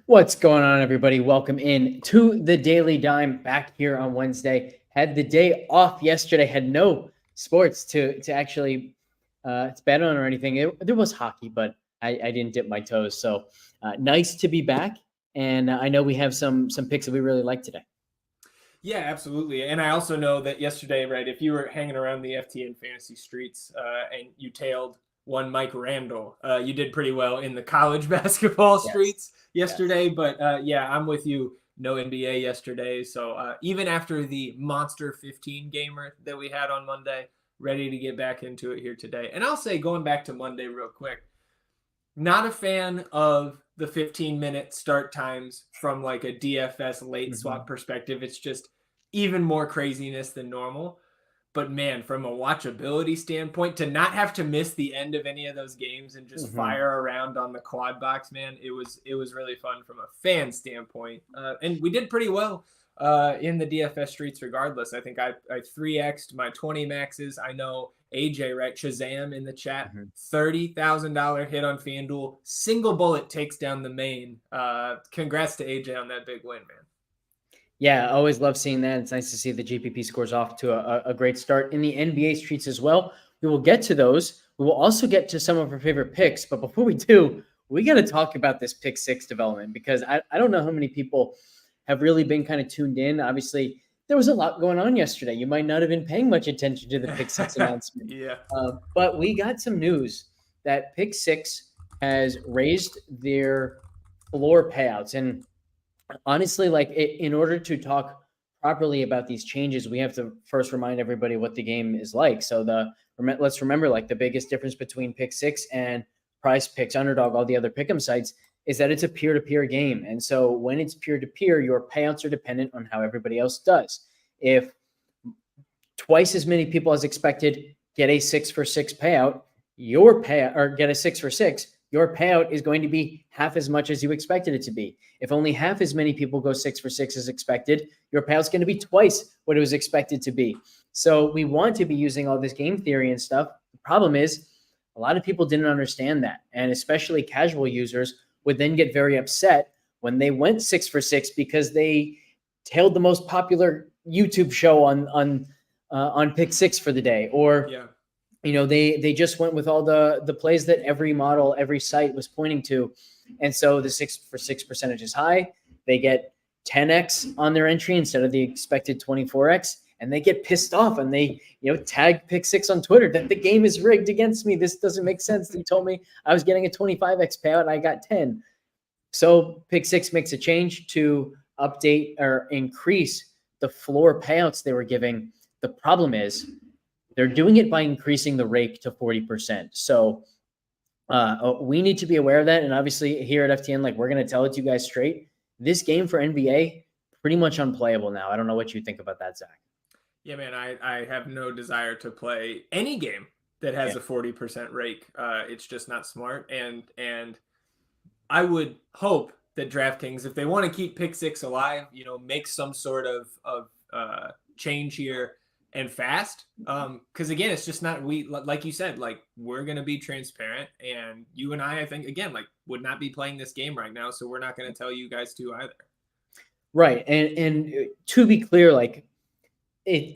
What's going on, everybody? Welcome in to the Daily Dime back here on Wednesday. Had the day off yesterday, had no sports to actually to bet on or anything. There was hockey, but I didn't dip my toes. So nice to be back. And I know we have some picks that we really like today. Yeah, absolutely. And I also know that yesterday, right, if you were hanging around the FTN fantasy streets and you tailed one Mike Randall, you did pretty well in the college basketball streets yesterday. Yes. But yeah, I'm with you. No NBA yesterday. So even after the monster 15 gamer that we had on Monday, ready to get back into it here today. And I'll say, going back to Monday real quick, not a fan of the 15-minute start times from like a DFS late swap perspective. It's just even more craziness than normal. But man, from a watchability standpoint, to not have to miss the end of any of those games and just fire around on the quad box, man, it was really fun from a fan standpoint. And we did pretty well in the DFS streets regardless. I think I 3x'd my 20 maxes. I know AJ, right? Shazam in the chat, $30,000 hit on FanDuel. Single bullet takes down the main. Congrats to AJ on that big win, man. Yeah, I always love seeing that. It's nice to see the GPP scores off to a great start in the NBA streets as well. We will get to those. We will also get to some of our favorite picks. But before we do, we got to talk about this pick six development because I don't know how many people have really been kind of tuned in. Obviously, there was a lot going on yesterday. You might not have been paying much attention to the pick six announcement. But we got some news that pick six has raised their floor payouts. And honestly, like in order to talk properly about these changes, we have to first remind everybody what the game is like. So let's remember, like, the biggest difference between pick six and Prize Picks, Underdog, all the other pick'em sites is that it's a peer-to-peer game. And so when it's peer-to-peer, your payouts are dependent on how everybody else does. If twice as many people as expected get a 6-for-6 payout, your payout, or get a 6-for-6, your payout is going to be half as much as you expected it to be. If only half as many people go 6-for-6 as expected, your payout's going to be twice what it was expected to be. So we want to be using all this game theory and stuff. The problem is a lot of people didn't understand that. And especially casual users would then get very upset when they went 6-for-6 because they tailed the most popular YouTube show on pick six for the day. Or you know, they just went with all the plays that every model, every site was pointing to. And so the 6-for-6 percentage is high. They get 10x on their entry instead of the expected 24x. And they get pissed off and they, tag pick six on Twitter that the game is rigged against me. This doesn't make sense. You told me I was getting a 25x payout and I got 10. So pick six makes a change to update or increase the floor payouts they were giving. The problem is they're doing it by increasing the rake to 40%. So we need to be aware of that. And obviously here at FTN, like, we're going to tell it to you guys straight. This game for NBA, pretty much unplayable now. I don't know what you think about that, Zach. Yeah, man, I have no desire to play any game that has a 40% rake. It's just not smart. And I would hope that DraftKings, if they want to keep pick six alive, make some sort of change here and fast. Because again, it's just not, like you said, like, we're going to be transparent, and you and I think, again, like, would not be playing this game right now. So we're not going to tell you guys to either. Right. And to be clear, like,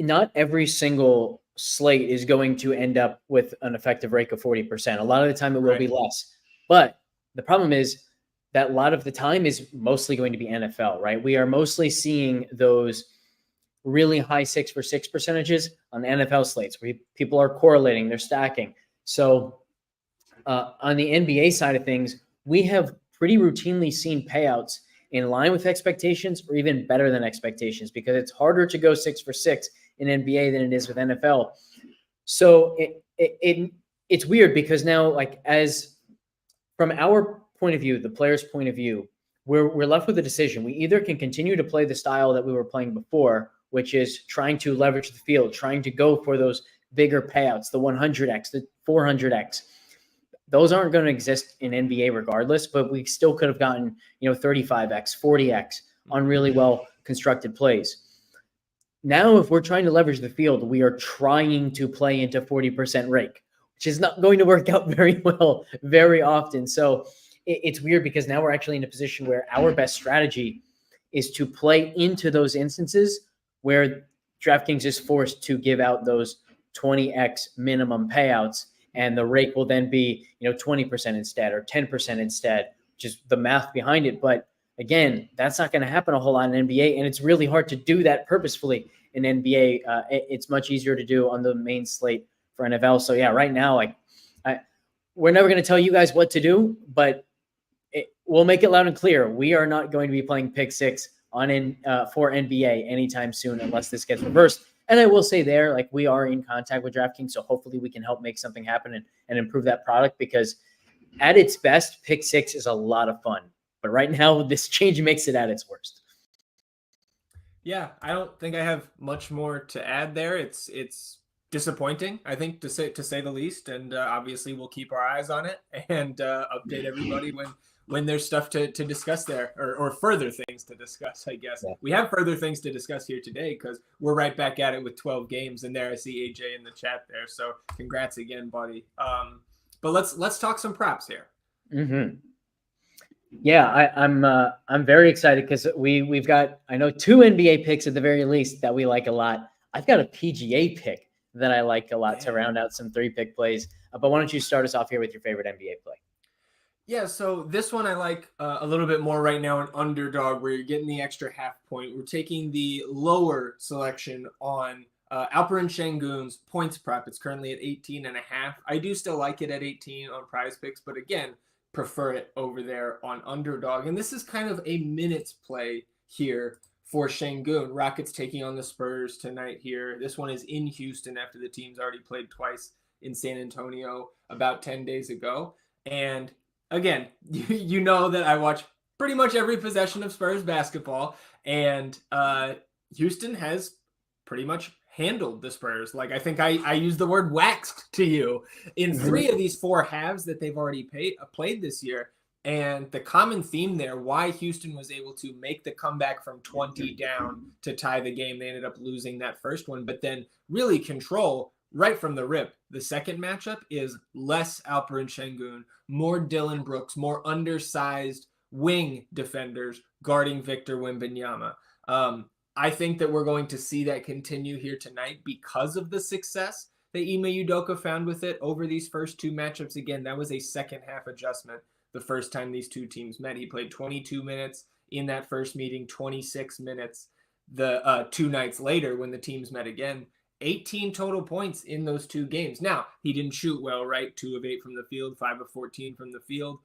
not every single slate is going to end up with an effective rake of 40%. A lot of the time it will be less. But the problem is that a lot of the time is mostly going to be NFL, right? We are mostly seeing those really high 6-for-6 percentages on the NFL slates where people are correlating, they're stacking. So on the NBA side of things, we have pretty routinely seen payouts in line with expectations or even better than expectations, because it's harder to go 6-for-6 in NBA than it is with NFL. So it's weird because now, like, as from our point of view, the player's point of view, we're left with a decision. We either can continue to play the style that we were playing before, which is trying to leverage the field, trying to go for those bigger payouts, the 100x, the 400x. Those aren't going to exist in NBA regardless, but we still could have gotten, 35x, 40x on really well constructed plays. Now, if we're trying to leverage the field, we are trying to play into 40% rake, which is not going to work out very well very often. So it's weird because now we're actually in a position where our best strategy is to play into those instances where DraftKings is forced to give out those 20x minimum payouts, and the rate will then be 20% instead or 10% instead, which is the math behind it. But again, that's not going to happen a whole lot in NBA, and it's really hard to do that purposefully in NBA. It's much easier to do on the main slate for NFL. So yeah, right now, we're never going to tell you guys what to do, but we'll make it loud and clear. We are not going to be playing pick six for NBA anytime soon unless this gets reversed. And I will say there, we are in contact with DraftKings, so hopefully we can help make something happen and improve that product, because at its best, pick six is a lot of fun. But right now, this change makes it at its worst. Yeah, I don't think I have much more to add there. It's disappointing, I think, to say the least. And obviously, we'll keep our eyes on it and update everybody when there's stuff to discuss there, or further things to discuss, I guess. Yeah. We have further things to discuss here today because we're right back at it with 12 games. And there I see AJ in the chat there. So congrats again, buddy. But let's talk some props here. Mm-hmm. Yeah, I'm very excited because we've got, I know, 2 NBA picks at the very least that we like a lot. I've got a PGA pick that I like a lot to round out some 3-pick plays. But why don't you start us off here with your favorite NBA play? Yeah, so this one I like a little bit more right now, an underdog, where you're getting the extra half point. We're taking the lower selection on Alperen Şengün's points prop. It's currently at 18.5. I do still like it at 18 on Prize Picks, but again, prefer it over there on underdog. And this is kind of a minutes play here for Şengün. Rockets taking on the Spurs tonight here. This one is in Houston after the team's already played twice in San Antonio about 10 days ago. And again, you know that I watch pretty much every possession of Spurs basketball, and Houston has pretty much handled the Spurs. I think I used the word waxed to you in 3 of these 4 halves that they've already played this year. And the common theme there, why Houston was able to make the comeback from 20 down to tie the game, they ended up losing that first one, but then really control right from the rip. The second matchup is less Alperen Şengün, more Dillon Brooks, more undersized wing defenders guarding Victor Wembanyama. I think that we're going to see that continue here tonight because of the success that Ime Udoka found with it over these first 2 matchups. Again, that was a second half adjustment the first time these 2 teams met. He played 22 minutes in that first meeting, 26 minutes the 2 nights later when the teams met again. 18 total points in those 2 games. Now, he didn't shoot well, right? 2 of 8 from the field, 5 of 14 from the field.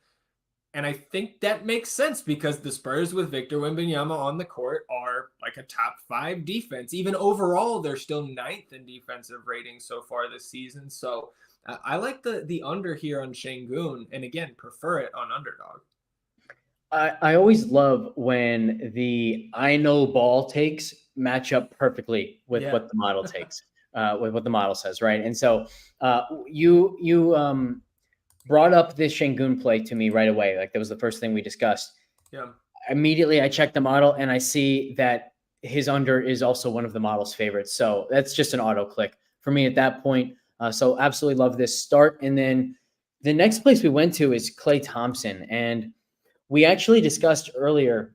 And I think that makes sense because the Spurs with Victor Wembanyama on the court are like a top 5 defense. Even overall, they're still 9th in defensive rating so far this season. So I like the under here on Şengün, and again, prefer it on underdog. I always love when the I know ball takes match up perfectly with what the model takes, with what the model says, right? And so you brought up this Şengün play to me right away. That was the first thing we discussed. Yeah. Immediately, I check the model and I see that his under is also one of the model's favorites. So that's just an auto click for me at that point. So absolutely love this start. And then the next place we went to is Klay Thompson. And we actually discussed earlier,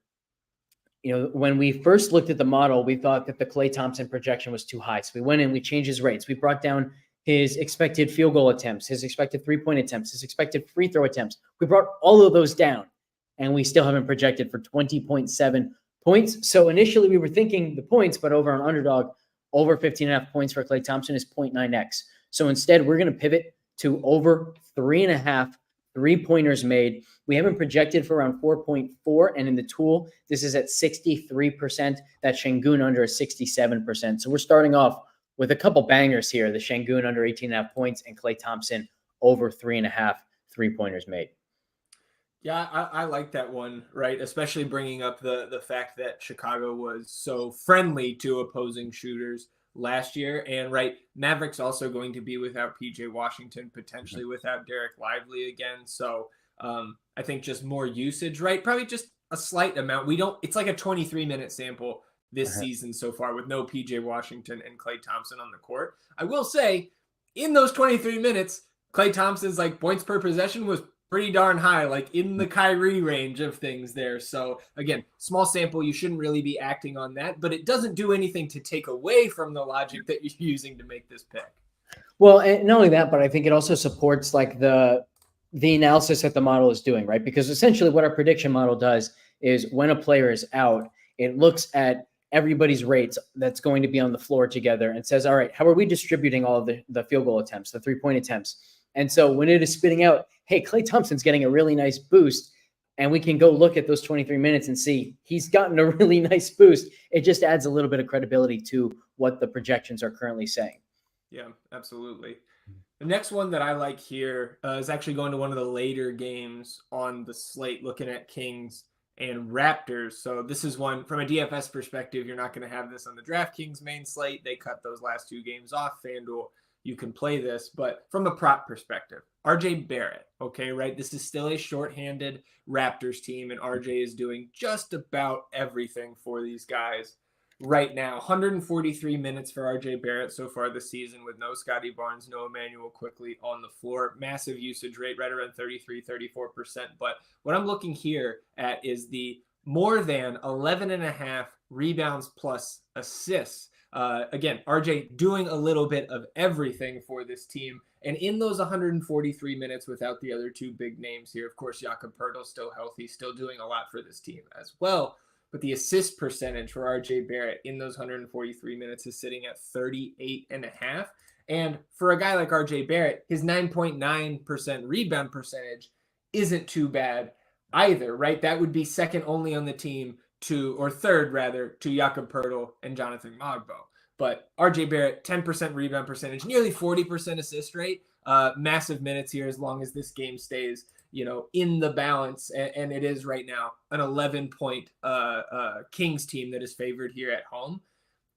when we first looked at the model, we thought that the Klay Thompson projection was too high. So we went in, we changed his rates. We brought down his expected field goal attempts, his expected 3-point attempts, his expected free throw attempts. We brought all of those down, and we still haven't projected for 20.7 points. So initially we were thinking the points, but over on underdog, over 15.5 points for Klay Thompson is 0.9x. So instead, we're going to pivot to over 3.5 3-pointers made. We haven't projected for around 4.4, and in the tool, this is at 63%. That Şengün under is 67%. So we're starting off with a couple bangers here. The Şengün under 18.5 points and Klay Thompson over 3.5 3-pointers made. Yeah, I like that one, right? Especially bringing up the fact that Chicago was so friendly to opposing shooters last year. And right, Mavericks also going to be without PJ Washington, potentially without Derek Lively again. So I think just more usage, right? Probably just a slight amount. It's like a 23-minute sample this season so far with no PJ Washington and Klay Thompson on the court. I will say, in those 23 minutes, Klay Thompson's points per possession was pretty darn high, like in the Kyrie range of things there. So again, small sample, you shouldn't really be acting on that, but it doesn't do anything to take away from the logic that you're using to make this pick. Well, and not only that, but I think it also supports like the analysis that the model is doing, right? Because essentially what our prediction model does is when a player is out, it looks at everybody's rates that's going to be on the floor together and says, all right, how are we distributing all of the field goal attempts, the 3-point attempts? And so when it is spitting out, hey, Klay Thompson's getting a really nice boost, and we can go look at those 23 minutes and see he's gotten a really nice boost, it just adds a little bit of credibility to what the projections are currently saying. Yeah, absolutely. The next one that I like here is actually going to one of the later games on the slate, looking at Kings and Raptors. So this is one from a DFS perspective. You're not going to have this on the DraftKings main slate. They cut those last two games off. FanDuel, you can play this. But from a prop perspective, RJ Barrett, okay, right? This is still a shorthanded Raptors team, and RJ is doing just about everything for these guys right now. 143 minutes for RJ Barrett so far this season with no Scotty Barnes, no Emmanuel Quickly on the floor. Massive usage rate, right around 33, 34%. But what I'm looking here at is the more than 11.5 rebounds plus assists. Again, RJ doing a little bit of everything for this team. And in those 143 minutes without the other two big names here, of course, Jakob Poeltl still healthy, still doing a lot for this team as well. But the assist percentage for RJ Barrett in those 143 minutes is sitting at 38.5. And for a guy like RJ Barrett, his 9.9% rebound percentage isn't too bad either, right? That would be second only on the team to, or third rather, to Jakob Poeltl and Jonathan Magbo. But RJ Barrett, 10% rebound percentage, nearly 40% assist rate, massive minutes here as long as this game stays, in the balance, and it is right now an 11-point Kings team that is favored here at home.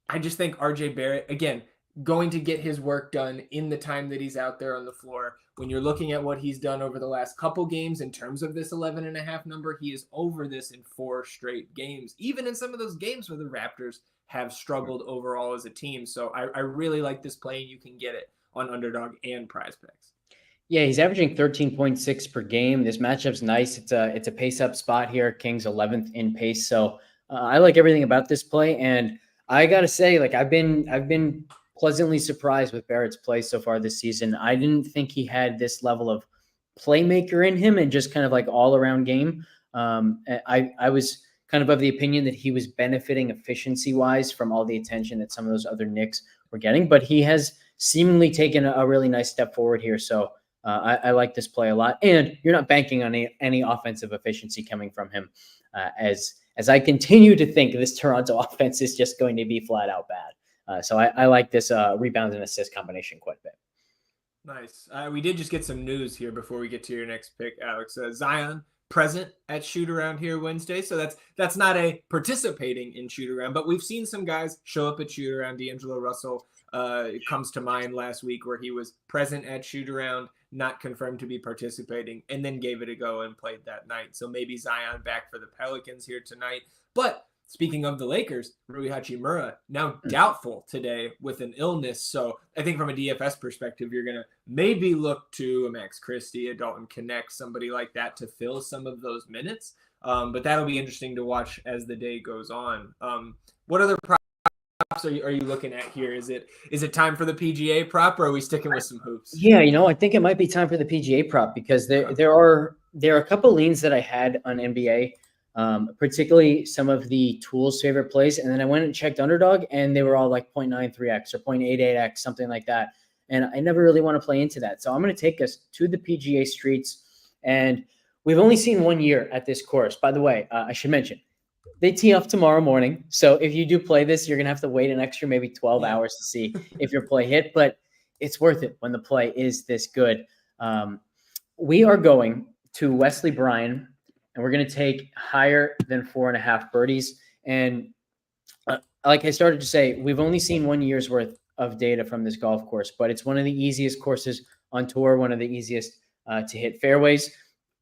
I just think RJ Barrett, again, going to get his work done in the time that he's out there on the floor. When you're looking at what he's done over the last couple games in terms of this 11.5 number, he is over this in 4 straight games, even in some of those games where the Raptors have struggled overall as a team. So I really like this play, and you can get it on Underdog and Prize Picks. Yeah, he's averaging 13.6 per game. This matchup's nice. It's a pace up spot here. Kings 11th in pace. So I like everything about this play. And I got to say, like, I've been pleasantly surprised with Barrett's play so far this season. I didn't think he had this level of playmaker in him and just kind of like all around game. I was kind of the opinion that he was benefiting efficiency wise from all the attention that some of those other Knicks were getting, but he has seemingly taken a really nice step forward here. So I like this play a lot, and you're not banking on any offensive efficiency coming from him, as I continue to think this Toronto offense is just going to be flat out bad. So I like this rebounds and assist combination quite a bit. Nice. We did just get some news here before we get to your next pick, Alex. Zion present at shoot around here Wednesday, so that's not a participating in shoot around, but we've seen some guys show up at shoot around. D'Angelo Russell it comes to mind last week where he was present at shoot around, not confirmed to be participating, and then gave it a go and played that night. So maybe Zion back for the Pelicans here tonight. But speaking of the Lakers, Rui Hachimura now doubtful today with an illness. So I think from a DFS perspective, you're going to maybe look to a Max Christie, a Dalton Connect, somebody like that to fill some of those minutes. But that'll be interesting to watch as the day goes on. What other props are you looking at here? Is it time for the PGA prop, or are we sticking with some hoops? Yeah, I think it might be time for the PGA prop because there are a couple leans that I had on NBA, particularly some of the tools favorite plays, and then I went and checked Underdog, and they were all like 0.93x or 0.88x, something like that. And I never really want to play into that, so I'm going to take us to the PGA streets, and we've only seen 1 year at this course. By the way, I should mention, they tee off tomorrow morning. So if you do play this, you're going to have to wait an extra maybe 12 hours to see if your play hit, but it's worth it when the play is this good. We are going to Wesley Bryan, and we're going to take higher than 4.5 birdies. And like I started to say, we've only seen 1 year's worth of data from this golf course, but it's one of the easiest courses on tour, one of the easiest to hit fairways.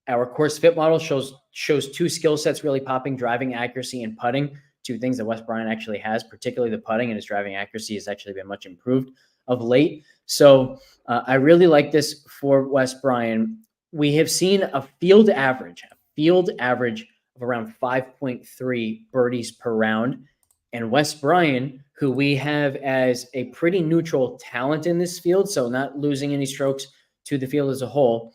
Our course fit model shows 2 skill sets really popping: driving accuracy and putting, 2 things that Wes Bryan actually has, particularly the putting, and his driving accuracy has actually been much improved of late. So I really like this for Wes Bryan. we have seen a field average of around 5.3 birdies per round. And Wes Bryan, who we have as a pretty neutral talent in this field, so not losing any strokes to the field as a whole,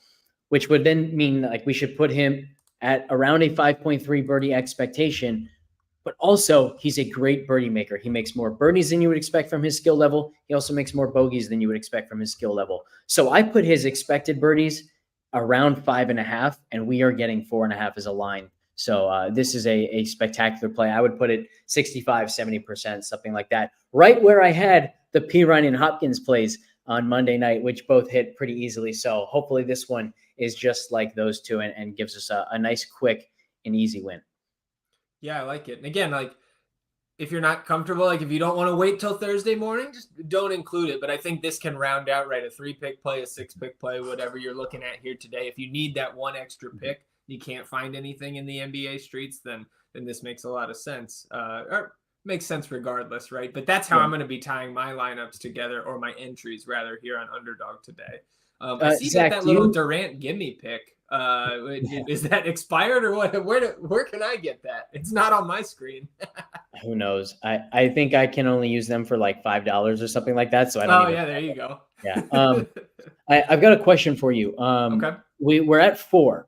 which would then mean like we should put him at around a 5.3 birdie expectation. But also, he's a great birdie maker. He makes more birdies than you would expect from his skill level. He also makes more bogeys than you would expect from his skill level. So I put his expected birdies around 5.5, and we are getting 4.5 as a line. So this is a spectacular play. I would put it 65, 70%, something like that. Right where I had the P. Ryan Hopkins plays on Monday night, which both hit pretty easily. So hopefully this one is just like those two and gives us a nice, quick, and easy win. Yeah, I like it. And again, like if you're not comfortable, like if you don't want to wait till Thursday morning, just don't include it. But I think this can round out, right? A 3-pick play, a 6-pick play, whatever you're looking at here today. If you need that one extra pick, you can't find anything in the NBA streets, then this makes a lot of sense. Or makes sense regardless, right? But that's how I'm going to be tying my lineups together, or my entries rather, here on Underdog today. I see Zach, that little Durant gimme pick. Is that expired or what? Where can I get that? It's not on my screen. Who knows? I think I can only use them for like $5 or something like that. So I don't. Yeah, there you go. Yeah. I've got a question for you. Okay. We're at 4.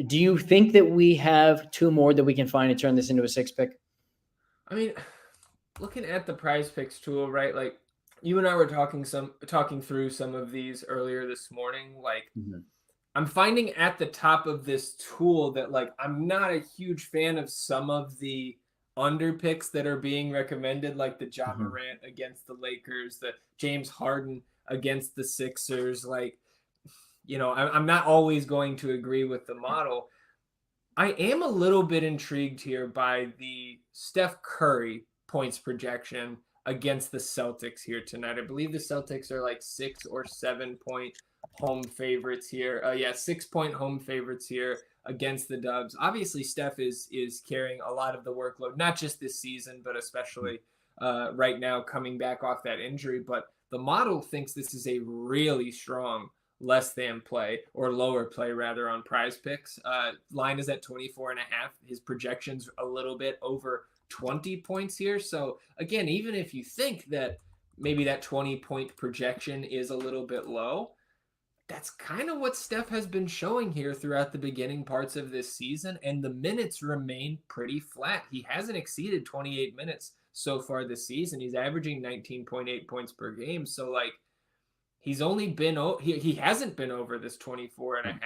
Do you think that we have 2 more that we can find to turn this into a 6-pick? I mean, looking at the prize picks tool, right? Like you and I were talking through some of these earlier this morning. Like I'm finding at the top of this tool that like I'm not a huge fan of some of the under picks that are being recommended, like the Ja Morant against the Lakers, the James Harden against the Sixers. Like, you know, I'm not always going to agree with the model. I am a little bit intrigued here by the Steph Curry points projection against the Celtics here tonight. I believe the Celtics are like 6 or 7 point home favorites here. 6-point home favorites here against the Dubs. Obviously, Steph is carrying a lot of the workload, not just this season, but especially right now coming back off that injury. But the model thinks this is a really strong less than play, or lower play rather, on prize picks. Line is at 24.5. His projection's a little bit over 20 points here. So again, even if you think that maybe that 20-point projection is a little bit low, that's kind of what Steph has been showing here throughout the beginning parts of this season, and the minutes remain pretty flat. He hasn't exceeded 28 minutes so far this season. He's averaging 19.8 points per game. So like, he's only been he hasn't been over this 24.5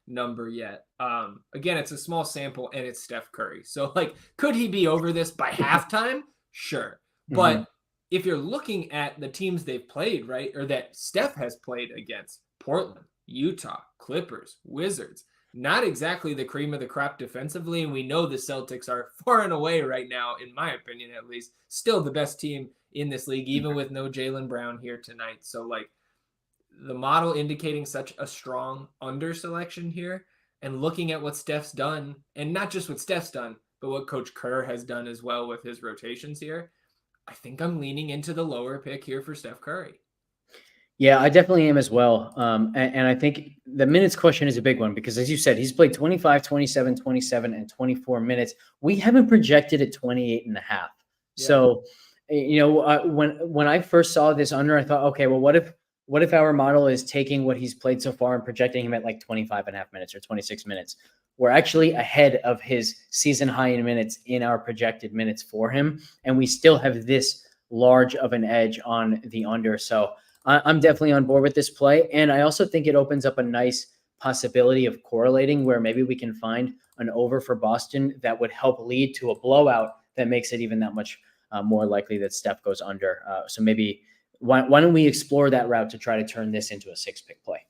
number yet. Again, it's a small sample and it's Steph Curry. So like, could he be over this by halftime? Sure. But if you're looking at the teams they've played, right, or that Steph has played against, Portland, Utah, Clippers, Wizards, not exactly the cream of the crop defensively. And we know the Celtics are far and away right now, in my opinion, at least, still the best team in this league, even with no Jaylen Brown here tonight. So like, the model indicating such a strong under selection here, and looking at what Steph's done, and not just what Steph's done, but what Coach Kerr has done as well with his rotations here, I think I'm leaning into the lower pick here for Steph Curry. Yeah, I definitely am as well. And I think the minutes question is a big one because, as you said, he's played 25, 27, 27, and 24 minutes. We haven't projected at 28 and a half. Yeah. So, you know, when I first saw this under, I thought, okay, well, what if our model is taking what he's played so far and projecting him at like 25 and a half minutes or 26 minutes? We're actually ahead of his season high in minutes in our projected minutes for him. And we still have this large of an edge on the under. So I'm definitely on board with this play. And I also think it opens up a nice possibility of correlating where maybe we can find an over for Boston that would help lead to a blowout that makes it even that much more likely that Steph goes under. So maybe why don't we explore that route to try to turn this into a 6-pick play?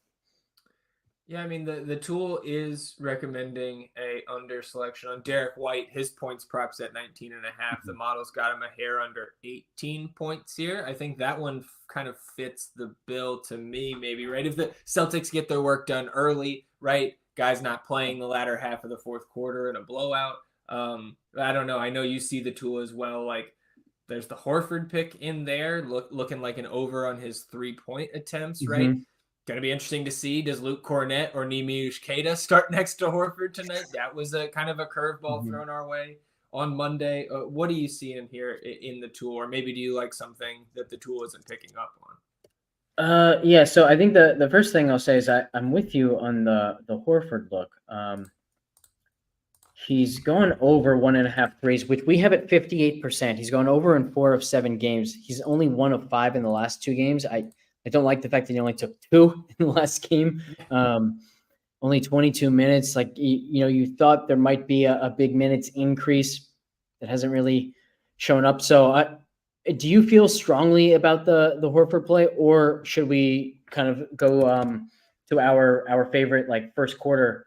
Yeah, I mean, the tool is recommending a under selection on Derek White. His points props at 19.5. The model's got him a hair under 18 points here. I think that one kind of fits the bill to me, maybe, right? If the Celtics get their work done early, right? Guys not playing the latter half of the fourth quarter in a blowout. I don't know. I know you see the tool as well. Like, there's the Horford pick in there, looking like an over on his 3-point attempts, right? Going to be interesting to see. Does Luke Cornett or Nemiush Keita start next to Horford tonight? That was a kind of a curveball thrown our way on Monday. What do you see in here in the tool? Or maybe do you like something that the tool isn't picking up on? Yeah, so I think the first thing I'll say is I'm with you on the Horford look. He's gone over 1.5 threes, which we have at 58%. He's gone over in 4 of 7 games. He's only 1 of 5 in the last 2 games. I don't like the fact that he only took 2 in the last game. Only 22 minutes. Like, you thought there might be a big minutes increase that hasn't really shown up. So do you feel strongly about the Horford play, or should we kind of go to our favorite like first quarter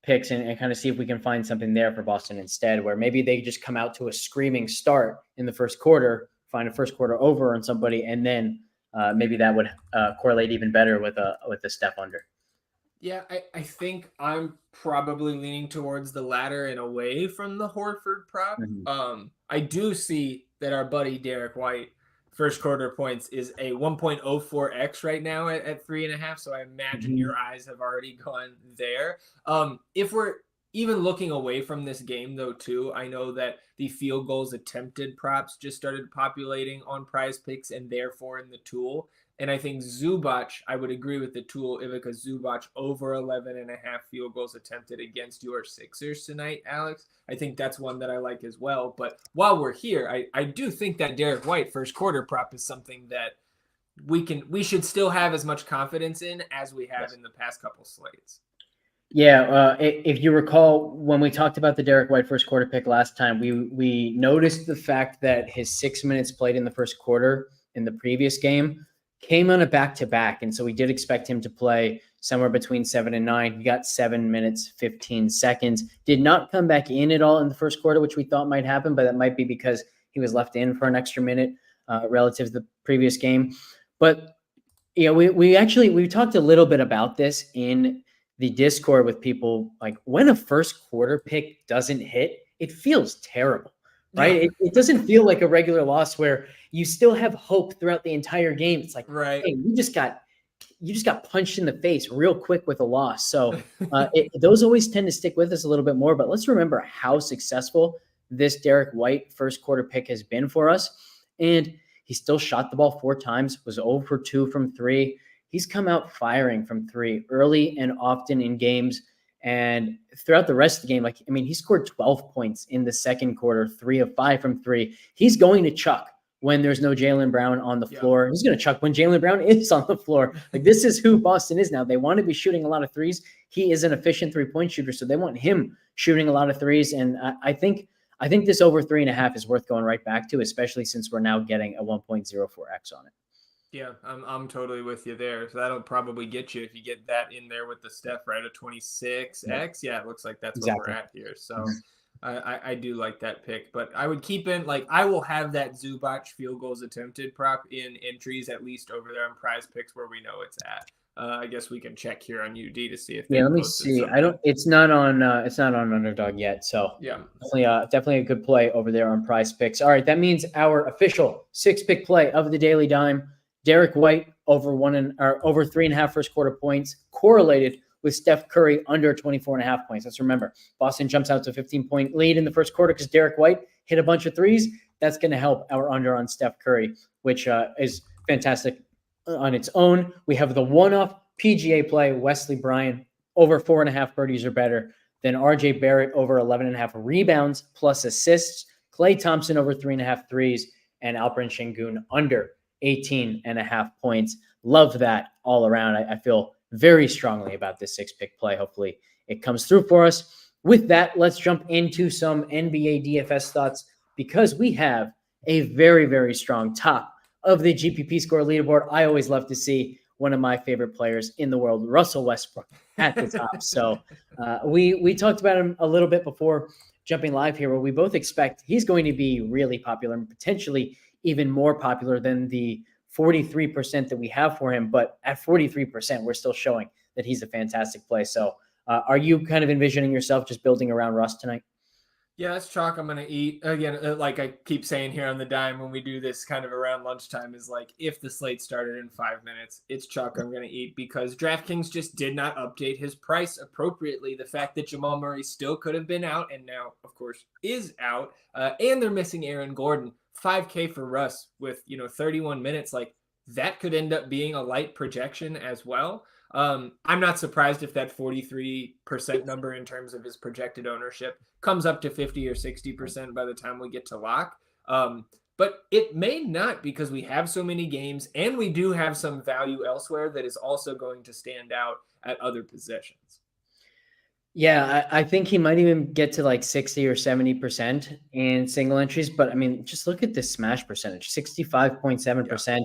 picks and kind of see if we can find something there for Boston instead, where maybe they just come out to a screaming start in the first quarter, find a first quarter over on somebody, and then maybe that would correlate even better with a step under. Yeah, I think I'm probably leaning towards the latter and away from the Horford prop. I do see that our buddy Derek White first quarter points is a 1.04x right now at 3.5. So I imagine your eyes have already gone there. If we're even looking away from this game, though, too, I know that the field goals attempted props just started populating on Prize Picks and therefore in the tool. And I think Zubac, I would agree with the tool, Ivica Zubac over 11.5 field goals attempted against your Sixers tonight, Alex. I think that's one that I like as well. But while we're here, I do think that Derek White first quarter prop is something that we should still have as much confidence in as we have in the past couple slates. Yeah, if you recall, when we talked about the Derek White first quarter pick last time, we noticed the fact that his 6 minutes played in the first quarter in the previous game came on a back-to-back, and so we did expect him to play somewhere between 7 and 9. He got 7 minutes, 15 seconds. Did not come back in at all in the first quarter, which we thought might happen, but that might be because he was left in for an extra minute relative to the previous game. But we talked a little bit about this in the Discord with people. Like, when a first quarter pick doesn't hit, it feels terrible, right? Yeah. It doesn't feel like a regular loss where you still have hope throughout the entire game. It's like, right. Hey, you just got punched in the face real quick with a loss. So those always tend to stick with us a little bit more. But let's remember how successful this Derek White first quarter pick has been for us. And he still shot the ball 4 times, was 0 for 2 from 3. He's come out firing from 3 early and often in games. And throughout the rest of the game, he scored 12 points in the second quarter, 3 of 5 from 3. He's going to chuck when there's no Jaylen Brown on the floor. He's going to chuck when Jaylen Brown is on the floor. Like, this is who Boston is now. They want to be shooting a lot of threes. He is an efficient 3-point shooter, so they want him shooting a lot of threes. And I think this over 3.5 is worth going right back to, especially since we're now getting a 1.04x on it. Yeah, I'm totally with you there. So that'll probably get you, if you get that in there with the Steph, right? A 26x. Yeah, it looks like that's exactly where we're at here. So I do like that pick, but I would keep in, I will have that Zubac field goals attempted prop in entries at least over there on Prize Picks where we know it's at. I guess we can check here on UD to see if let me see. Something. It's not on Underdog yet, so yeah, definitely a good play over there on Prize Picks. All right, that means our official 6-pick play of the Daily Dime: Derek White over 3.5 first quarter points, correlated with Steph Curry under 24.5 points. Let's remember, Boston jumps out to a 15-point lead in the first quarter because Derek White hit a bunch of threes. That's going to help our under on Steph Curry, which is fantastic on its own. We have the one-off PGA play: Wesley Bryan over 4.5 birdies or better. Then RJ Barrett over 11.5 rebounds plus assists. Klay Thompson over 3.5 threes, and Alperen Şengün under 18.5 points. Love that all around. I feel very strongly about this 6-pick play. Hopefully it comes through for us. With that, let's jump into some NBA DFS thoughts, because we have a very, very strong top of the GPP score leaderboard. I always love to see one of my favorite players in the world, Russell Westbrook, at the top. So we talked about him a little bit before jumping live here, where we both expect he's going to be really popular and potentially even more popular than the 43% that we have for him. But at 43%, we're still showing that he's a fantastic play. So are you kind of envisioning yourself just building around Russ tonight? Yeah, that's chalk I'm going to eat. Again, like I keep saying here on the dime when we do this kind of around lunchtime is like, if the slate started in 5 minutes, it's chalk I'm going to eat because DraftKings just did not update his price appropriately. The fact that Jamal Murray still could have been out and now, of course, is out, and they're missing Aaron Gordon. 5K for Russ with, 31 minutes, like that could end up being a light projection as well. I'm not surprised if that 43% number in terms of his projected ownership comes up to 50 or 60% by the time we get to lock. But it may not because we have so many games and we do have some value elsewhere that is also going to stand out at other positions. Yeah, I think he might even get to like 60 or 70% in single entries. But I mean, just look at this smash percentage, 65.7%. Yeah.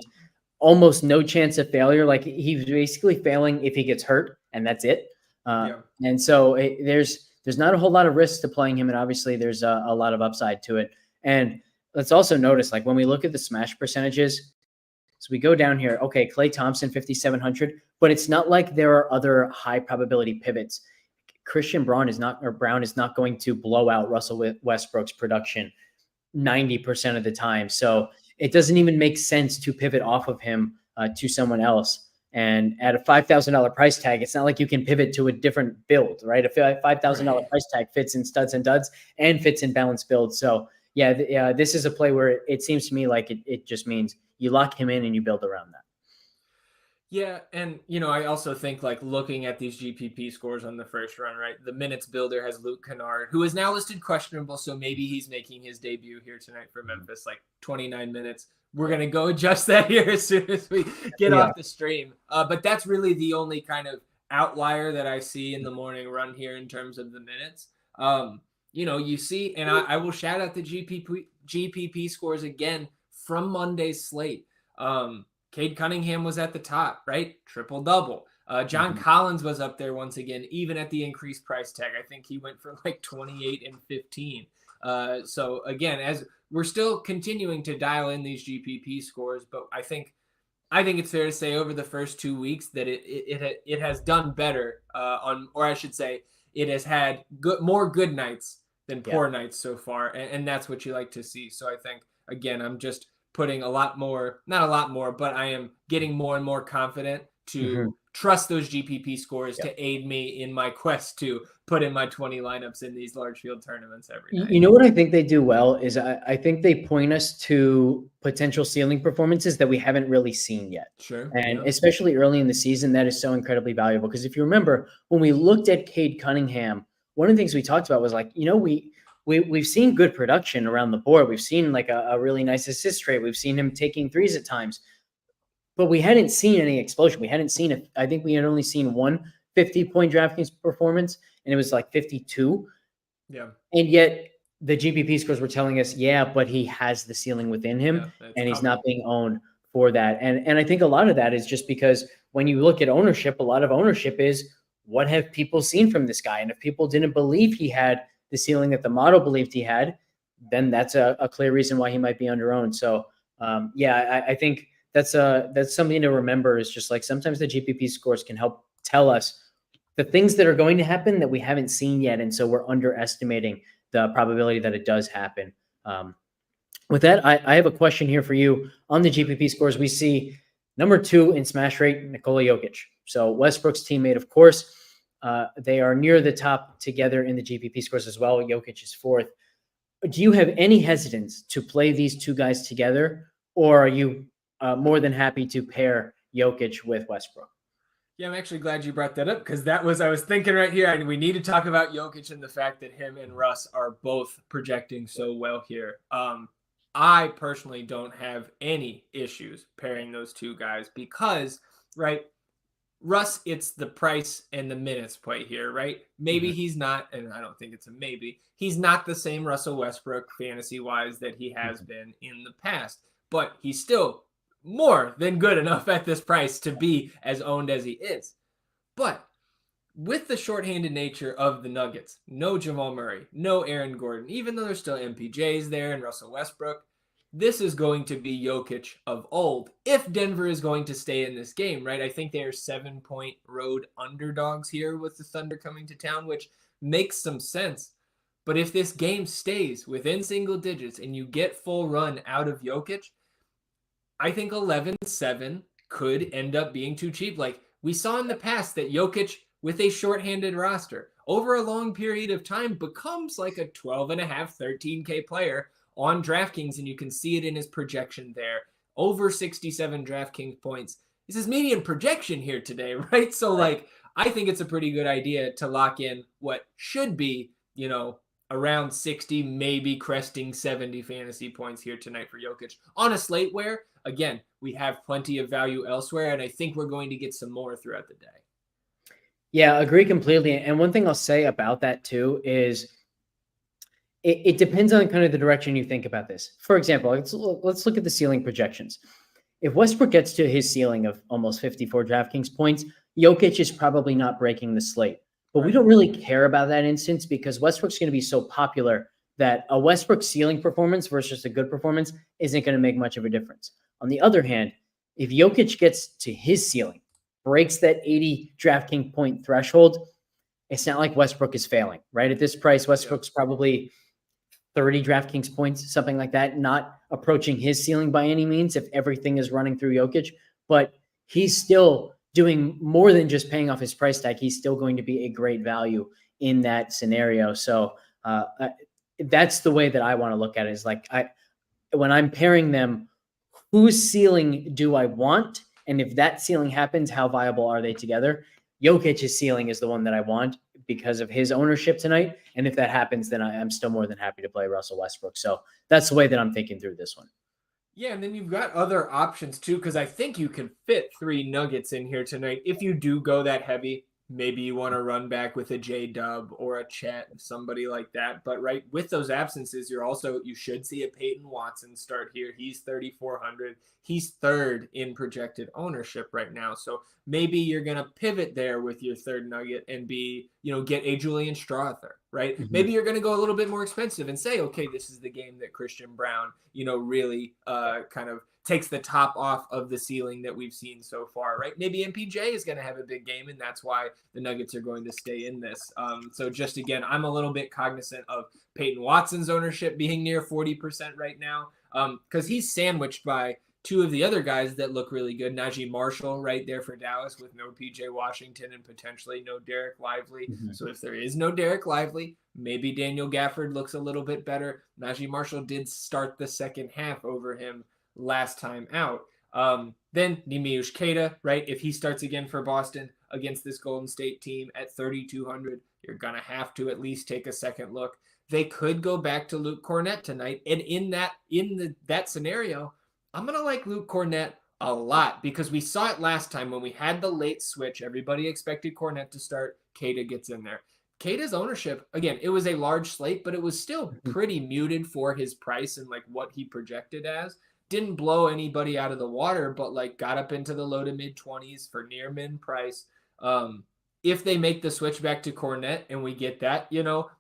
Almost no chance of failure. Like he's basically failing if he gets hurt, and that's it. And so there's not a whole lot of risk to playing him, and obviously there's a lot of upside to it. And let's also notice, like when we look at the smash percentages, so we go down here. Okay, Klay Thompson 5,700, but it's not like there are other high probability pivots. Christian Brown is not going to blow out Russell Westbrook's production 90% of the time. So it doesn't even make sense to pivot off of him to someone else. And at a $5,000 price tag, it's not like you can pivot to a different build, right? A $5,000 price tag fits in studs and duds and fits in balanced builds. So yeah, this is a play where it seems to me like it just means you lock him in and you build around that. Yeah, and I also think like looking at these GPP scores on the first run, right? The minutes builder has Luke Kennard, who is now listed questionable, so maybe he's making his debut here tonight for Memphis, like 29 minutes. We're gonna go adjust that here as soon as we get off the stream. But that's really the only kind of outlier that I see in the morning run here in terms of the minutes. You see, and I will shout out the GPP scores again from Monday's slate. Cade Cunningham was at the top, right? Triple-double. John Collins was up there once again, even at the increased price tag. I think he went for like 28 and 15. So again, as we're still continuing to dial in these GPP scores, but I think it's fair to say over the first 2 weeks that it has done better or I should say, it has had more good nights than poor nights so far, and that's what you like to see. So I think again, I'm just putting not a lot more, but I am getting more and more confident to trust those GPP scores to aid me in my quest to put in my 20 lineups in these large field tournaments every night. You know what I think they do well is I think they point us to potential ceiling performances that we haven't really seen yet. Sure. And especially early in the season, that is so incredibly valuable. Because if you remember, when we looked at Cade Cunningham, one of the things we talked about was like, we've seen good production around the board. We've seen like a really nice assist rate. We've seen him taking threes at times, but we hadn't seen any explosion. We hadn't seen it. I think we had only seen one 50-point DraftKings performance, and it was like 52. Yeah. And yet the GPP scores were telling us, but he has the ceiling within him, and he's not being owned for that. And I think a lot of that is just because when you look at ownership, a lot of ownership is what have people seen from this guy? And if people didn't believe he had the ceiling that the model believed he had, then that's a clear reason why he might be under-owned. So I think that's something to remember, is just like sometimes the GPP scores can help tell us the things that are going to happen that we haven't seen yet. And so we're underestimating the probability that it does happen. With that, I have a question here for you. On the GPP scores, we see number 2 in smash rate, Nikola Jokic. So Westbrook's teammate, of course. They are near the top together in the GPP scores as well. Jokic is 4th. Do you have any hesitance to play these two guys together, or are you more than happy to pair Jokic with Westbrook? Yeah, I'm actually glad you brought that up because I was thinking right here, and we need to talk about Jokic and the fact that him and Russ are both projecting so well here. I personally don't have any issues pairing those two guys because, right, Russ, it's the price and the minutes play here, right? Maybe he's not, and I don't think it's a maybe, he's not the same Russell Westbrook fantasy-wise that he has been in the past, but he's still more than good enough at this price to be as owned as he is. But with the shorthanded nature of the Nuggets, no Jamal Murray, no Aaron Gordon, even though there's still MPJs there and Russell Westbrook, this is going to be Jokic of old if Denver is going to stay in this game, right? I think they are 7-point road underdogs here with the Thunder coming to town, which makes some sense. But if this game stays within single digits and you get full run out of Jokic, I think 11-7 could end up being too cheap. Like we saw in the past that Jokic with a shorthanded roster over a long period of time becomes like a 12.5, 13K player on DraftKings, and you can see it in his projection there. Over 67 DraftKings points. This is median projection here today, right? So like I think it's a pretty good idea to lock in what should be, around 60, maybe cresting 70 fantasy points here tonight for Jokic on a slate where, again, we have plenty of value elsewhere, and I think we're going to get some more throughout the day. Yeah, agree completely. And one thing I'll say about that too is it depends on kind of the direction you think about this. For example, let's look at the ceiling projections. If Westbrook gets to his ceiling of almost 54 DraftKings points, Jokic is probably not breaking the slate. But we don't really care about that instance because Westbrook's going to be so popular that a Westbrook ceiling performance versus a good performance isn't going to make much of a difference. On the other hand, if Jokic gets to his ceiling, breaks that 80 DraftKings point threshold, it's not like Westbrook is failing, right? At this price, Westbrook's probably 30 DraftKings points, something like that, not approaching his ceiling by any means if everything is running through Jokic, but he's still doing more than just paying off his price tag. He's still going to be a great value in that scenario. So that's the way that I want to look at it, is like when I'm pairing them, whose ceiling do I want? And if that ceiling happens, how viable are they together? Jokic's ceiling is the one that I want because of his ownership tonight. And if that happens, then I'm still more than happy to play Russell Westbrook. So that's the way that I'm thinking through this one. Yeah, and then you've got other options too, because I think you can fit 3 Nuggets in here tonight. If you do go that heavy, maybe you want to run back with a J-Dub or a Chet, somebody like that. But right, with those absences, you should see a Peyton Watson start here. He's 3,400. He's third in projected ownership right now. So maybe you're going to pivot there with your third Nugget and get a Julian Strawther, right? Mm-hmm. Maybe you're going to go a little bit more expensive and say, okay, this is the game that Christian Brown, really kind of takes the top off of the ceiling that we've seen so far, right? Maybe MPJ is going to have a big game, and that's why the Nuggets are going to stay in this. So just again, I'm a little bit cognizant of Peyton Watson's ownership being near 40% right now, because he's sandwiched by 2 of the other guys that look really good. Najee Marshall right there for Dallas with no PJ Washington and potentially no Derek Lively. Mm-hmm. So if there is no Derek Lively, maybe Daniel Gafford looks a little bit better. Najee Marshall did start the second half over him last time out. Then Nemiush Keita, right? If he starts again for Boston against this Golden State team at 3,200, you're going to have to at least take a second look. They could go back to Luke Cornett tonight. And in that scenario, I'm going to like Luke Cornett a lot because we saw it last time when we had the late switch. Everybody expected Cornett to start. Keita gets in there. Keita's ownership, again, it was a large slate, but it was still pretty muted for his price and like what he projected as. Didn't blow anybody out of the water, but like got up into the low to mid 20s for near min price. If they make the switch back to Cornett and we get that,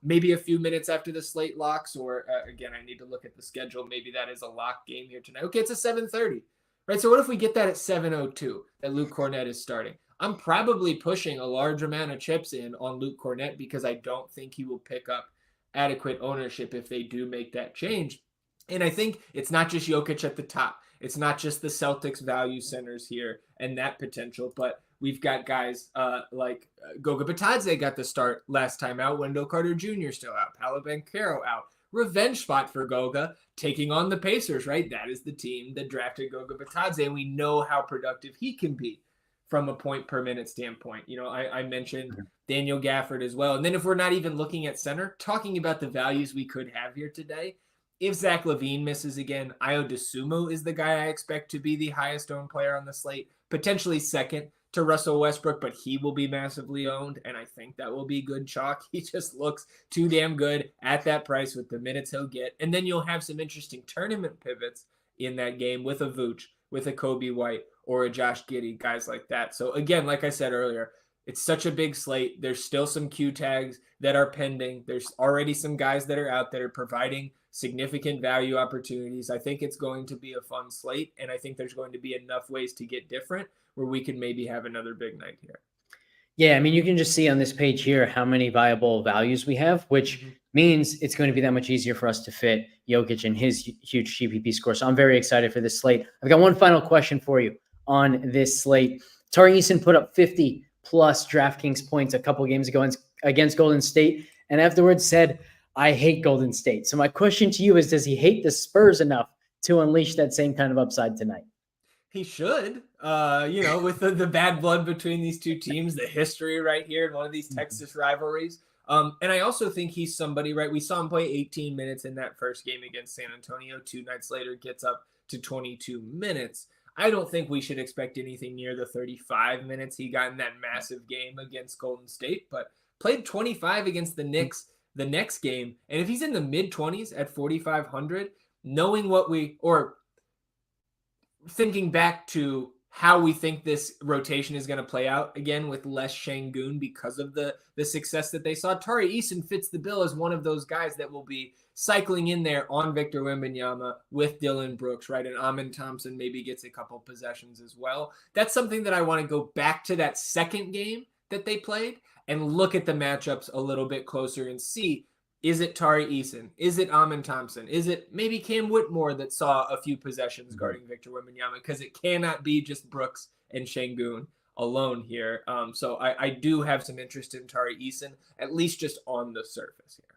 maybe a few minutes after the slate locks, or again, I need to look at the schedule. Maybe that is a lock game here tonight. Okay, it's a 7:30, right? So what if we get that at 7:02 that Luke Cornett is starting? I'm probably pushing a large amount of chips in on Luke Cornett because I don't think he will pick up adequate ownership if they do make that change. And I think it's not just Jokic at the top. It's not just the Celtics value centers here and that potential, but we've got guys like Goga Bitadze got the start last time out. Wendell Carter Jr. still out. Paolo Banchero out. Revenge spot for Goga taking on the Pacers, right? That is the team that drafted Goga Bitadze, and we know how productive he can be from a point per minute standpoint. I mentioned Daniel Gafford as well. And then if we're not even looking at center, talking about the values we could have here today, if Zach LaVine misses again, Ayo Dosunmu is the guy I expect to be the highest owned player on the slate, potentially second to Russell Westbrook, but he will be massively owned, and I think that will be good chalk. He just looks too damn good at that price with the minutes he'll get. And then you'll have some interesting tournament pivots in that game with a Vooch, with a Kobe White, or a Josh Giddey, guys like that. So again, like I said earlier, it's such a big slate. There's still some Q tags that are pending. There's already some guys that are out there providing significant value opportunities. I think it's going to be a fun slate, and I think there's going to be enough ways to get different where we can maybe have another big night here. Yeah, I mean, you can just see on this page here how many viable values we have, which means it's going to be that much easier for us to fit Jokic and his huge GPP score. So I'm very excited for this slate. I've got one final question for you on this slate. Tari Eason put up 50 plus DraftKings points a couple games ago against Golden State, and afterwards said, I hate Golden State. So my question to you is, does he hate the Spurs enough to unleash that same kind of upside tonight? He should, with the bad blood between these two teams, the history right here in one of these Texas rivalries. And I also think he's somebody, right? We saw him play 18 minutes in that first game against San Antonio. 2 nights later, gets up to 22 minutes. I don't think we should expect anything near the 35 minutes he got in that massive game against Golden State, but played 25 against the Knicks the next game. And if he's in the mid 20s at 4,500, knowing what thinking back to how we think this rotation is going to play out again with less Şengün because of the success that they saw, Tari Eason fits the bill as one of those guys that will be cycling in there on Victor Wembanyama with Dylan Brooks, right? And Amin Thompson maybe gets a couple possessions as well. That's something that I want to go back to that second game that they played and look at the matchups a little bit closer and see, is it Tari Eason? Is it Amin Thompson? Is it maybe Cam Whitmore that saw a few possessions guarding Victor Wembanyama? Because it cannot be just Brooks and Şengün alone here. So I do have some interest in Tari Eason, at least just on the surface here.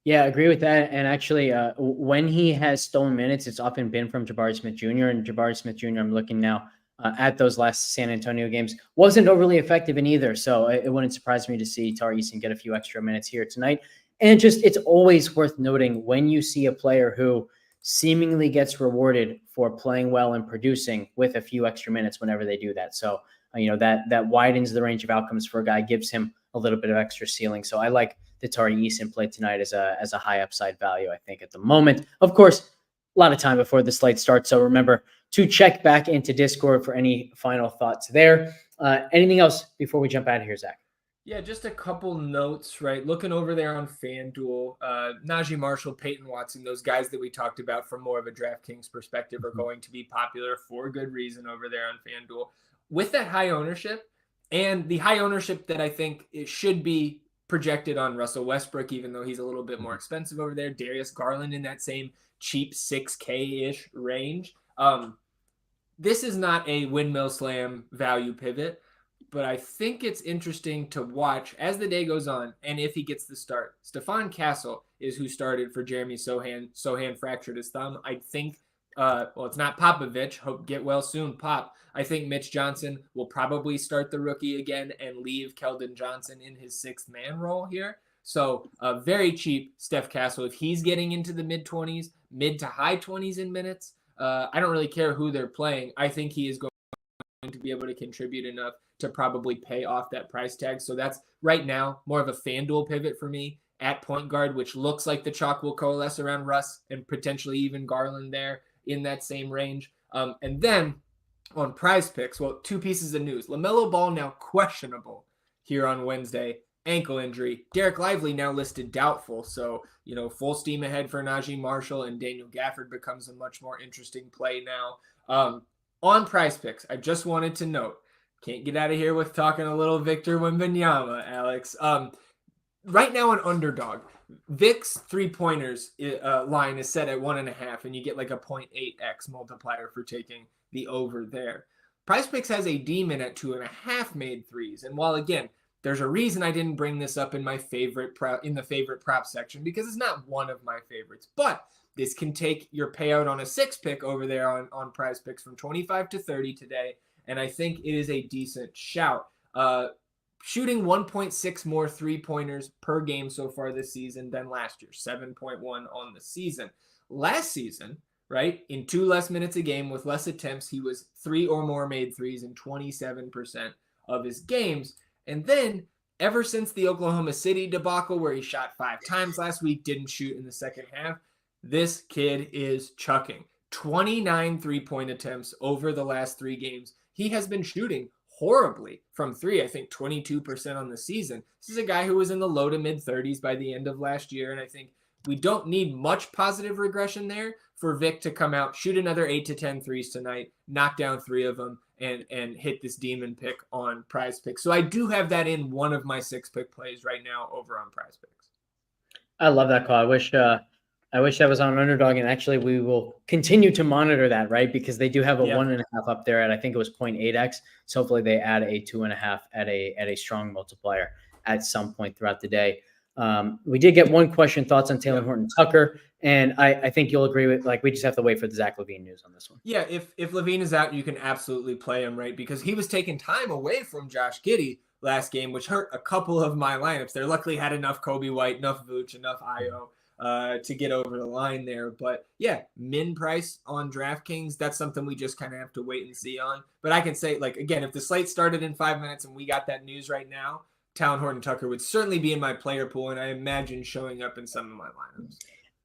Yeah, I agree with that. And actually, when he has stolen minutes, it's often been from Jabari Smith Jr. And Jabari Smith Jr., I'm looking now at those last San Antonio games, wasn't overly effective in either. So it wouldn't surprise me to see Tari Eason get a few extra minutes here tonight. And just, it's always worth noting when you see a player who seemingly gets rewarded for playing well and producing with a few extra minutes whenever they do that. So, that widens the range of outcomes for a guy, gives him a little bit of extra ceiling. So I like the Tari Eason play tonight as a high upside value, I think, at the moment. Of course, a lot of time before the slate starts. So remember to check back into Discord for any final thoughts there. Anything else before we jump out of here, Zach? Yeah, just a couple notes, right? Looking over there on FanDuel, Najee Marshall, Peyton Watson, those guys that we talked about from more of a DraftKings perspective are going to be popular for good reason over there on FanDuel. With that high ownership and the high ownership that I think it should be projected on Russell Westbrook, even though he's a little bit more expensive over there, Darius Garland in that same cheap 6K-ish range. This is not a windmill slam value pivot, but I think it's interesting to watch as the day goes on, and if he gets the start. Stephon Castle is who started for Jeremy Sohan. Sohan fractured his thumb. I think, it's not Popovich. Hope get well soon, Pop. I think Mitch Johnson will probably start the rookie again and leave Keldon Johnson in his sixth man role here. So very cheap Steph Castle. If he's getting into the mid-20s, mid to high 20s in minutes, I don't really care who they're playing. I think he is going to be able to contribute enough to probably pay off that price tag. So that's right now more of a FanDuel pivot for me at point guard, which looks like the chalk will coalesce around Russ and potentially even Garland there in that same range. And then on Prize Picks, well, two pieces of news. LaMelo Ball now questionable here on Wednesday, ankle injury. Derek Lively now listed doubtful. So, full steam ahead for Najee Marshall, and Daniel Gafford becomes a much more interesting play now. On Prize Picks, I just wanted to note, can't get out of here with talking a little Victor Wembanyama, Alex. Right now on Underdog, Vic's three-pointers line is set at 1.5, and you get like a 0.8x multiplier for taking the over there. Prize Picks has a demon at 2.5 made threes, and while again, there's a reason I didn't bring this up in my favorite prop section because it's not one of my favorites, but this can take your payout on a 6-pick over there on Prize Picks from 25 to 30 today, and I think it is a decent shout. Shooting 1.6 more three-pointers per game so far this season than last year, 7.1 on the season. Last season, right, in 2 less minutes a game with less attempts, he was 3 or more made threes in 27% of his games. And then ever since the Oklahoma City debacle where he shot 5 times last week, didn't shoot in the second half, this kid is chucking 29 three-point attempts over the last 3 games. He has been shooting horribly from 3, I think 22% on the season. This is a guy who was in the low to mid 30s by the end of last year, and I think we don't need much positive regression there for Vic to come out, shoot another 8 to 10 threes tonight, knock down 3 of them, and hit this demon pick on Prize Picks. So I do have that in one of my 6 pick plays right now over on Prize Picks. I love that call. I wish that was on Underdog, and actually we will continue to monitor that, right? Because they do have a 1.5 up there, and I think it was 0.8x. So hopefully they add a 2.5 at a strong multiplier at some point throughout the day. We did get one question: thoughts on Taylor Horton Tucker, and I think you'll agree with, like, we just have to wait for the Zach LaVine news on this one. Yeah, if LaVine is out, you can absolutely play him, right? Because he was taking time away from Josh Giddey last game, which hurt a couple of my lineups. They luckily had enough Kobe White, enough Vooch, enough Io to get over the line there. But yeah, min price on DraftKings, that's something we just kind of have to wait and see on. But I can say, like, again, if the slate started in 5 minutes and we got that news right now, Talon Horton Tucker would certainly be in my player pool, and I imagine showing up in some of my lineups.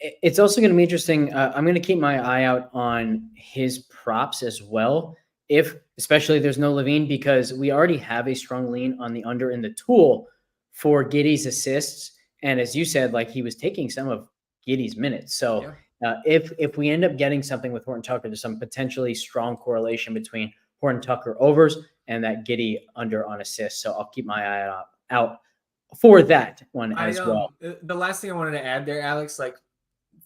It's also going to be interesting. I'm going to keep my eye out on his props as well, especially there's no LaVine, because we already have a strong lean on the under in the tool for Giddey's assists. And as you said, like, he was taking some of Giddey's minutes. So if we end up getting something with Horton Tucker, there's some potentially strong correlation between Horton Tucker overs and that Giddey under on assists. So I'll keep my eye out for that one as well. The last thing I wanted to add there, Alex, like,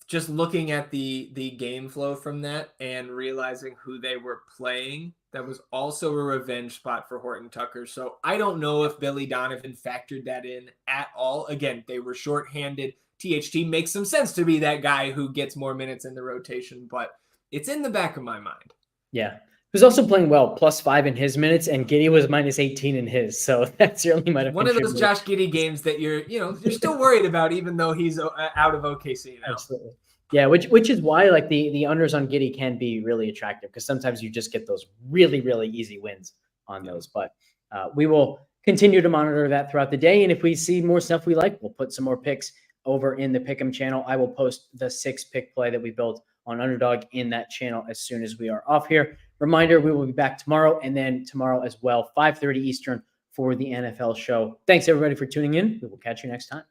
just looking at the game flow from that and realizing who they were playing, that was also a revenge spot for Horton Tucker. So I don't know if Billy Donovan factored that in at all. Again, they were shorthanded. THT makes some sense to be that guy who gets more minutes in the rotation, but it's in the back of my mind. Yeah. Who's also playing well, +5 in his minutes, and Giddey was -18 in his. So that certainly might have one of those Josh Giddey games that you're still worried about, even though he's out of OKC now. Absolutely. Yeah, which is why, like, the unders on Giddey can be really attractive, because sometimes you just get those really, really easy wins on those. But we will continue to monitor that throughout the day. And if we see more stuff we like, we'll put some more picks over in the Pick'em channel. I will post the 6 pick play that we built on Underdog in that channel as soon as we are off here. Reminder, we will be back tomorrow, and then tomorrow as well, 5:30 Eastern for the NFL show. Thanks, everybody, for tuning in. We will catch you next time.